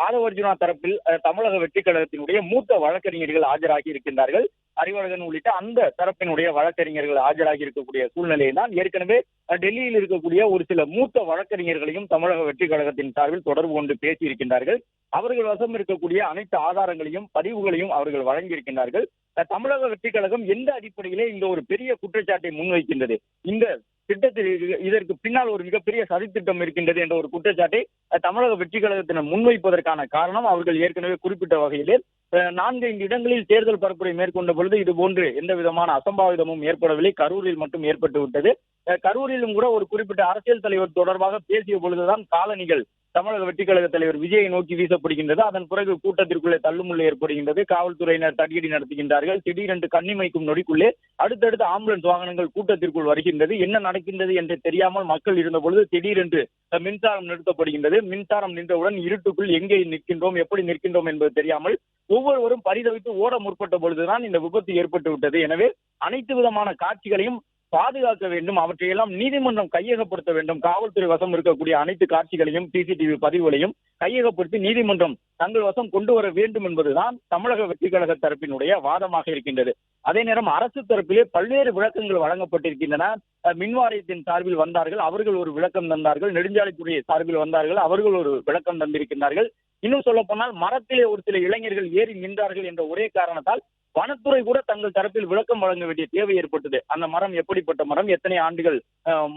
ஆதவர்ஜுனா தரப்பில் தமிழக வெற்றிக் கழகத்தினுடைய மூத்த வழக்கறிஞர்கள் ஆஜராகி இருக்கின்றார்கள். அறிவழகன் உள்ளிட்ட அந்த தரப்பினுடைய வழக்கறிஞர்கள் ஆஜராகி இருக்கக்கூடிய சூழ்நிலையில் தான் ஏற்கனவே டெல்லியில் இருக்கக்கூடிய ஒரு சில மூத்த வழக்கறிஞர்களையும் தமிழக வெற்றிக் கழகத்தின் சார்பில் தொடர்பு கொண்டு பேசியிருக்கின்றார்கள். அவர்கள் வசம் இருக்கக்கூடிய அனைத்து ஆதாரங்களையும் பதிவுகளையும் அவர்கள் வழங்கியிருக்கின்றார்கள். தமிழக வெற்றிக் கழகம் எந்த அடிப்படையிலே இந்த ஒரு பெரிய குற்றச்சாட்டை முன்வைக்கின்றது, இந்த திட்டத்தில் இதற்கு பின்னால் ஒரு மிகப்பெரிய சதித்திட்டம் இருக்கின்றது என்ற ஒரு குற்றச்சாட்டை தமிழக வெற்றிக் கழகத்தினர் முன்வைப்பதற்கான காரணம், அவர்கள் ஏற்கனவே குறிப்பிட்ட வகையிலே 4-5 இடங்களில் தேர்தல் பரப்புரை மேற்கொண்ட பொழுது இது போன்று எந்த விதமான அசம்பாவிதமும் ஏற்படவில்லை, கரூரில் மட்டும் ஏற்பட்டு விட்டது. கரூரிலும் கூட ஒரு குறிப்பிட்ட அரசியல் தலைவர் தொடர்பாக பேசிய பொழுதுதான் காலணிகள் தமிழக வெற்றிக் கழக தலைவர் விஜயை நோக்கி வீசப்படுகின்றது. அதன் பிறகு கூட்டத்திற்குள்ளே தள்ளுமுள்ளு ஏற்படுகின்றது. காவல்துறையினர் தடியடி நடத்துகின்றார்கள். திடீரென்று கண்ணிமைக்கும் நொடிக்குள்ளே அடுத்தடுத்து ஆம்புலன்ஸ் வாகனங்கள் கூட்டத்திற்குள் வருகின்றது. என்ன நடக்கின்றது என்று தெரியாமல் மக்கள் இருந்த பொழுது திடீரென்று மின்சாரம் நிறுத்தப்படுகின்றது. மின்சாரம் நின்றவுடன் இருட்டுக்குள் எங்கே நிற்கின்றோம், எப்படி நிற்கின்றோம் என்பது தெரியாமல் ஒவ்வொருவரும் பரிதவித்து ஓட முற்பட்ட பொழுதுதான் இந்த விபத்து ஏற்பட்டு விட்டது. எனவே அனைத்து விதமான காட்சிகளையும் பாதுகாக்க வேண்டும், அவற்றையெல்லாம் நீதிமன்றம் கையகப்படுத்த வேண்டும். காவல்துறை வசம் இருக்கக்கூடிய அனைத்து காட்சிகளையும் சிசிடிவி பதிவுகளையும் கையகப்படுத்தி நீதிமன்றம் தங்கள் வசம் கொண்டு வர வேண்டும் என்பதுதான் தமிழக வெற்றிக் கழக தரப்பினுடைய வாதமாக இருக்கின்றது. அதே நேரம் அரசு தரப்பிலே பல்வேறு விளக்கங்கள் வழங்கப்பட்டிருக்கின்றன. மின் வாரியத்தின் சார்பில் வந்தார்கள், அவர்கள் ஒரு விளக்கம் தந்தார்கள். நெடுஞ்சாலைத்துறை சார்பில் வந்தார்கள், அவர்கள் ஒரு விளக்கம் தந்திருக்கிறார்கள். இன்னும் சொல்ல போனால் மரத்திலே ஒரு சில இளைஞர்கள் ஏறி நின்றார்கள் என்ற ஒரே காரணத்தால் வனத்துறை கூட தங்கள் தரப்பில் விளக்கம் வழங்க வேண்டிய தேவை ஏற்பட்டது. அந்த மரம் எப்படிப்பட்ட மரம், எத்தனை ஆண்டுகள்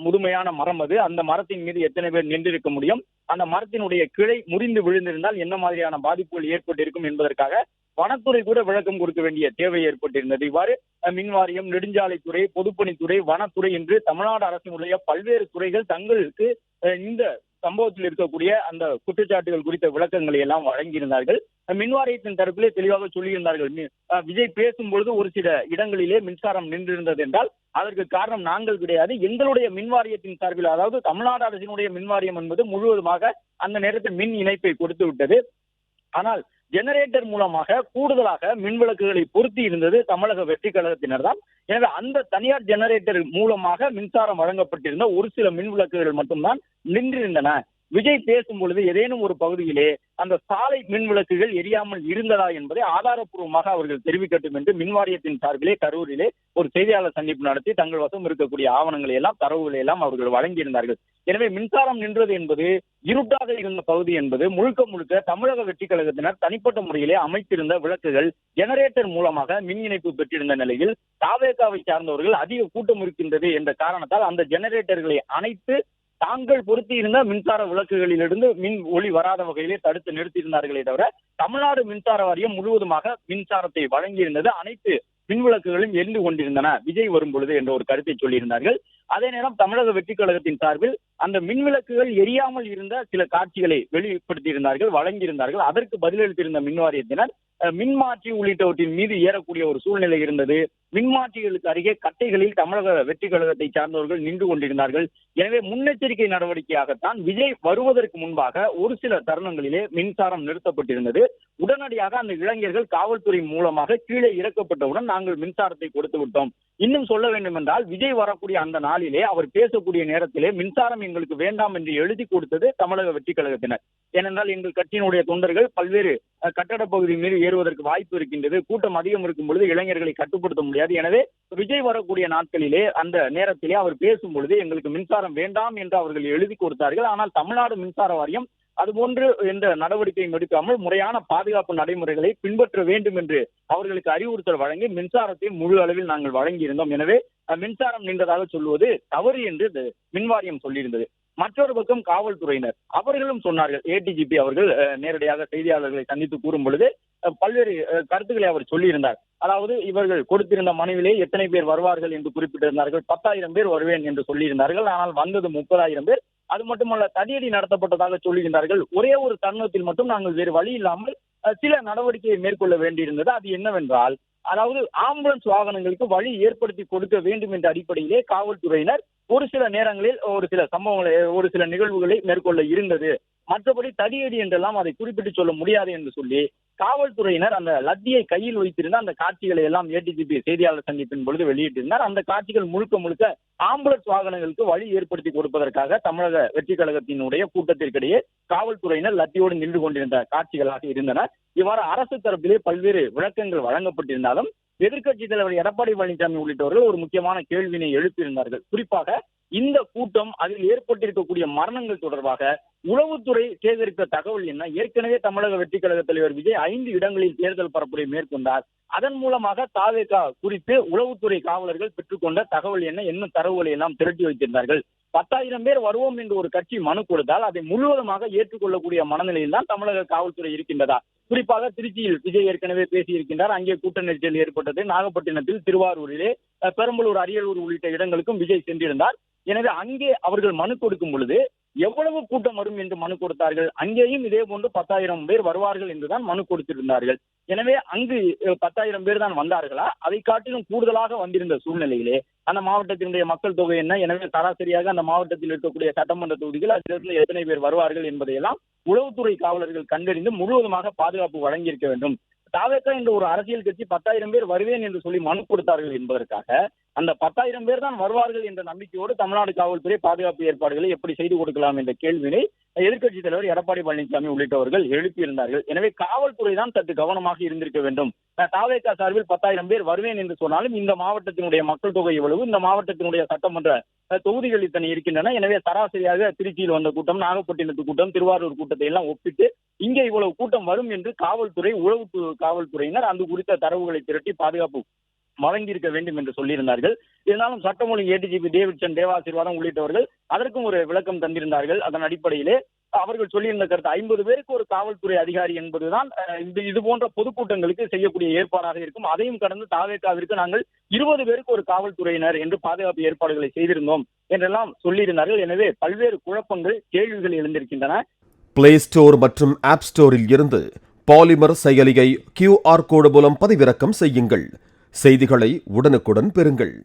முதுமையான மரம் அது, அந்த மரத்தின் மீது எத்தனை பேர் நின்றிருக்க முடியும், அந்த மரத்தினுடைய கிளை முறிந்து விழுந்திருந்தால் என்ன மாதிரியான பாதிப்புகள் ஏற்பட்டிருக்கும் என்பதற்காக வனத்துறை கூட விளக்கம் கொடுக்க வேண்டிய தேவை ஏற்பட்டிருந்தது. இவ்வாறு மின்வாரியம், நெடுஞ்சாலைத்துறை, பொதுப்பணித்துறை, வனத்துறை என்று தமிழ்நாடு அரசினுடைய பல்வேறு துறைகள் தங்களுக்கு இந்த சம்பவத்தில் இருக்கக்கூடிய அந்த குற்றச்சாட்டுகள் குறித்த விளக்கங்களை எல்லாம் வழங்கியிருந்தார்கள். மின்வாரியத்தின் தரப்பிலே தெளிவாக சொல்லியிருந்தார்கள். விஜய் பேசும்பொழுது ஒரு சில இடங்களிலே மின்சாரம் நின்றிருந்தது என்றால் அதற்கு காரணம் நாங்கள் கிடையாது, எங்களுடைய மின்வாரியத்தின் சார்பில், அதாவது தமிழ்நாடு அரசினுடைய மின்வாரியம் என்பது முழுவதுமாக அந்த நேரத்தில் மின் இணைப்பை கொடுத்து விட்டது. ஆனால் ஜெனரேட்டர் மூலமாக கூடுதலாக மின் விளக்குகளை பொருத்தி இருந்தது தமிழக வெற்றிக் கழகத்தினர் தான். எனவே அந்த தனியார் ஜெனரேட்டர் மூலமாக மின்சாரம் வழங்கப்பட்டிருந்த ஒரு சில மின் விளக்குகள் மட்டும்தான் நின்றிருந்தன. விஜய் பேசும் பொழுது ஏதேனும் ஒரு பகுதியிலே அந்த சாலை மின் விளக்குகள் எரியாமல் இருந்ததா என்பதை ஆதாரப்பூர்வமாக அவர்கள் தெரிவிக்கட்டும் என்று மின்வாரியத்தின் சார்பிலே கரூரிலே ஒரு செய்தியாளர் சந்திப்பு நடத்தி தங்கள் வசம் இருக்கக்கூடிய ஆவணங்களை எல்லாம், தரவுகளை எல்லாம் அவர்கள் வழங்கியிருந்தார்கள். எனவே மின்சாரம் நின்றது என்பது, இருட்டாக இருந்த பகுதி என்பது முழுக்க முழுக்க தமிழக வெற்றிக் கழகத்தினர் தனிப்பட்ட முறையிலே அமைத்திருந்த விளக்குகள் ஜெனரேட்டர் மூலமாக மின் இணைப்பு பெற்றிருந்த நிலையில் தாவேகாவை சார்ந்தவர்கள் அதிக கூட்டம் இருக்கின்றது என்ற காரணத்தால் அந்த ஜெனரேட்டர்களை அணைத்து தாங்கள் பொருத்தி இருந்த மின்சார விளக்குகளிலிருந்து மின் ஒளி வராத வகையிலே தடுத்து நிறுத்தியிருந்தார்களே தவிர தமிழ்நாடு மின்சார வாரியம் முழுவதுமாக மின்சாரத்தை வழங்கியிருந்தது. அனைத்து மின் விளக்குகளும் எரிந்து கொண்டிருந்தன விஜய் வரும் பொழுது என்ற ஒரு கருத்தை சொல்லியிருந்தார்கள். அதே நேரம் தமிழக வெற்றிக் கழகத்தின் சார்பில் அந்த மின் விளக்குகள் எரியாமல் இருந்த சில காட்சிகளை வெளிப்படுத்தியிருந்தார்கள், வழங்கியிருந்தார்கள். அதற்கு பதிலளித்திருந்த மின் வாரியத்தினர் மின்மாற்றி உள்ளிட்டவற்றின் மீது ஏறக்கூடிய ஒரு சூழ்நிலை இருந்தது. மின்மாற்றிகளுக்கு அருகே கட்டைகளில் தமிழக வெற்றிக் கழகத்தை சார்ந்தவர்கள் நின்று கொண்டிருந்தார்கள். எனவே முன்னெச்சரிக்கை நடவடிக்கையாகத்தான் விஜய் வருவதற்கு முன்பாக ஒரு சில தருணங்களிலே மின்சாரம் நிறுத்தப்பட்டிருந்தது. உடனடியாக அந்த இளைஞர்கள் காவல்துறை மூலமாக கீழே இறக்கப்பட்டவுடன் நாங்கள் மின்சாரத்தை கொடுத்து விட்டோம். இன்னும் சொல்ல வேண்டும் என்றால் விஜய் வரக்கூடிய அந்த நாளிலே அவர் பேசக்கூடிய நேரத்திலே மின்சாரம் எங்களுக்கு வேண்டாம் என்று எழுதி கொடுத்தது தமிழக வெற்றிக் கழகத்தினர். ஏனென்றால் எங்கள் கட்சியினுடைய தொண்டர்கள் பல்வேறு கட்டட பகுதி மீது ஏறுவதற்கு வாய்ப்பு இருக்கின்றது, கூட்டம் அதிகம் இருக்கும் பொழுது இளைஞர்களை கட்டுப்படுத்த முடியாது. எனவே விஜய் வரக்கூடிய நாட்களிலே அந்த நேரத்திலே அவர் பேசும் பொழுது எங்களுக்கு மின்சாரம் வேண்டாம் என்று அவர்கள் எழுதி கொடுத்தார்கள். ஆனால் தமிழ்நாடு மின்சார வாரியம் அதுபோன்று எந்த நடவடிக்கையும் எடுக்காமல் முறையான பாதுகாப்பு நடைமுறைகளை பின்பற்ற வேண்டும் என்று அவர்களுக்கு அறிவுறுத்தல் வழங்கி மின்சாரத்தை முழு அளவில் நாங்கள் வழங்கியிருந்தோம். எனவே மின்சாரம் நின்றதாக சொல்வது தவறு என்று மின்வாரியம் சொல்லியிருந்தது. மற்றொரு பக்கம் காவல்துறையினர் அவர்களும் சொன்னார்கள். ஏடிஜிபி அவர்கள் நேரடியாக செய்தியாளர்களை சந்தித்து கூறும் பொழுது பல்வேறு கருத்துக்களை அவர் சொல்லியிருந்தார். அதாவது இவர்கள் கொடுத்திருந்த மனுவிலே எத்தனை பேர் வருவார்கள் என்று குறிப்பிட்டிருந்தார்கள். 10,000 பேர் வருவேன் என்று சொல்லியிருந்தார்கள். ஆனால் வந்தது 30,000 பேர். அது மட்டுமல்ல, தடியடி நடத்தப்பட்டதாக சொல்லுகின்றார்கள். ஒரே ஒரு தருணத்தில் மட்டும் நாங்கள் வேறு வழி இல்லாமல் சில நடவடிக்கையை மேற்கொள்ள வேண்டியிருந்தது. அது என்னவென்றால், அதாவது ஆம்புலன்ஸ் வாகனங்களுக்கு வழி ஏற்படுத்தி கொடுக்க வேண்டும் என்ற அடிப்படையிலே காவல்துறையினர் ஒரு சில நேரங்களில் ஒரு சில சம்பவங்களை, ஒரு சில நிகழ்வுகளை மேற்கொள்ள இருந்தது. மற்றபடி தடியடி என்றெல்லாம் அதை குறிப்பிட்டு சொல்ல முடியாது என்று சொல்லி காவல்துறையினர் அந்த லத்தியை கையில் வைத்திருந்த அந்த காட்சிகளை எல்லாம் ஏடிஜிபி செய்தியாளர் சந்திப்பின் பொழுது வெளியிட்டிருந்தார். அந்த காட்சிகள் முழுக்க முழுக்க ஆம்புலன்ஸ் வாகனங்களுக்கு வழி ஏற்படுத்தி கொடுப்பதற்காக தமிழக வெற்றி கழகத்தினுடைய கூட்டத்திற்கிடையே காவல்துறையினர் லத்தியோடு நின்று கொண்டிருந்த காட்சிகளாக இருந்தன. இவ்வாறு அரசு தரப்பிலே பல்வேறு விளக்கங்கள் வழங்கப்பட்டிருந்தாலும் எதிர்க்கட்சித் தலைவர் எடப்பாடி பழனிசாமி உள்ளிட்டவர்கள் ஒரு முக்கியமான கேள்வியினை எழுப்பியிருந்தார்கள். குறிப்பாக இந்த கூட்டம் அதில் ஏற்பட்டிருக்கக்கூடிய மரணங்கள் தொடர்பாக உளவுத்துறை சேகரித்த தகவல் என்ன? ஏற்கனவே தமிழக வெற்றி கழக தலைவர் விஜய் 5 இடங்களில் தேர்தல் பரப்புரை மேற்கொண்டார். அதன் மூலமாக தாவேகா குறித்து உளவுத்துறை காவலர்கள் பெற்றுக்கொண்ட தகவல் என்ன தரவுகளை எல்லாம் திரட்டி வைத்திருந்தார்கள். 10,000 பேர் வருவோம் என்று ஒரு கட்சி மனு கொடுத்தால் அதை முழுவதுமாக ஏற்றுக்கொள்ளக்கூடிய மனநிலையில் தான் தமிழக காவல்துறை இருக்கின்றதா? குறிப்பாக திருச்சியில் விஜய் ஏற்கனவே பேசியிருக்கின்றார். அங்கே கூட்ட நெரிசல் ஏற்பட்டது. நாகப்பட்டினத்தில், திருவாரூரிலே, பெரம்பலூர், அரியலூர் உள்ளிட்ட இடங்களுக்கும் விஜய் சென்றிருந்தார். எனவே அங்கே அவர்கள் மனு கொடுக்கும் பொழுது எவ்வளவு கூட்டம் வரும் என்று மனு கொடுத்தார்கள். அங்கேயும் இதே போன்று 10,000 பேர் வருவார்கள் என்றுதான் மனு கொடுத்திருந்தார்கள். எனவே அங்கு 10,000 பேர் தான் வந்தார்களா? அதை காட்டிலும் கூடுதலாக வந்திருந்த சூழ்நிலையிலே அந்த மாவட்டத்தினுடைய மக்கள் தொகை என்ன, எனவே சராசரியாக அந்த மாவட்டத்தில் இருக்கக்கூடிய சட்டமன்ற தொகுதிகள் அதிலிருந்து எத்தனை பேர் வருவார்கள் என்பதையெல்லாம் உளவுத்துறை காவலர்கள் கண்டறிந்து முழுவதுமாக பாதுகாப்பு வழங்கியிருக்க வேண்டும். தாவேகா என்ற ஒரு அரசியல் கட்சி 10,000 பேர் வருவேன் என்று சொல்லி மனு கொடுத்தார்கள் என்பதற்காக அந்த 10,000 பேர் தான் வருவார்கள் என்ற நம்பிக்கையோடு தமிழ்நாடு காவல்துறை பாதுகாப்பு ஏற்பாடுகளை எப்படி செய்து கொடுக்கலாம் என்ற கேள்வியை எதிர்க்கட்சித் தலைவர் எடப்பாடி பழனிசாமி உள்ளிட்டவர்கள் எழுப்பியிருந்தார்கள். எனவே காவல்துறை தான் சற்று கவனமாக இருந்திருக்க வேண்டும். தாவேகா சார்பில் 10,000 பேர் வருவேன் என்று சொன்னாலும் இந்த மாவட்டத்தினுடைய மக்கள் தொகை எவ்வளவு, இந்த மாவட்டத்தினுடைய சட்டமன்ற தொகுதிகள் இத்தனை இருக்கின்றன. எனவே சராசரியாக திருச்சியில் வந்த கூட்டம், நாகப்பட்டினத்து கூட்டம், திருவாரூர் கூட்டத்தை எல்லாம் ஒப்பிட்டு இங்கே இவ்வளவு கூட்டம் வரும் என்று காவல்துறை, உளவு காவல்துறையினர் அந்த குறித்த தரவுகளை திரட்டி பாதுகாப்பு வழங்கியிருக்க வேண்டும் என்று சொல்லியிருந்தார்கள். இருந்தாலும் சட்டம் ஒழுங்கு ஏடிஜிபி டேவிட்சன், தேவாசீர்வாதம் உள்ளிட்டவர்கள் அதற்கும் ஒரு விளக்கம் தந்திருந்தார்கள். அதன் அடிப்படையிலே அவர்கள் சொல்லியிருந்த கருத்து 50 பேருக்கு ஒரு காவல்துறை அதிகாரி என்பதுதான் இது போன்ற பொதுக்கூட்டங்களுக்கு செய்யக்கூடிய ஏற்பாடாக இருக்கும். அதையும் கடந்து தாவேகாவிற்கு நாங்கள் 20 பேருக்கு ஒரு காவல்துறையினர் என்று பாதுகாப்பு ஏற்பாடுகளை செய்திருந்தோம் என்றெல்லாம் சொல்லியிருந்தார்கள். எனவே பல்வேறு குழப்பங்கள், கேள்விகள் எழுந்திருக்கின்றன. பிளே ஸ்டோர் மற்றும் ஆப் ஸ்டோரில் இருந்து பாலிமர் செயலியை QR கோடு மூலம் பதிவிறக்கம் செய்யுங்கள். செய்திகளை உடனுக்குடன் பெறுங்கள்.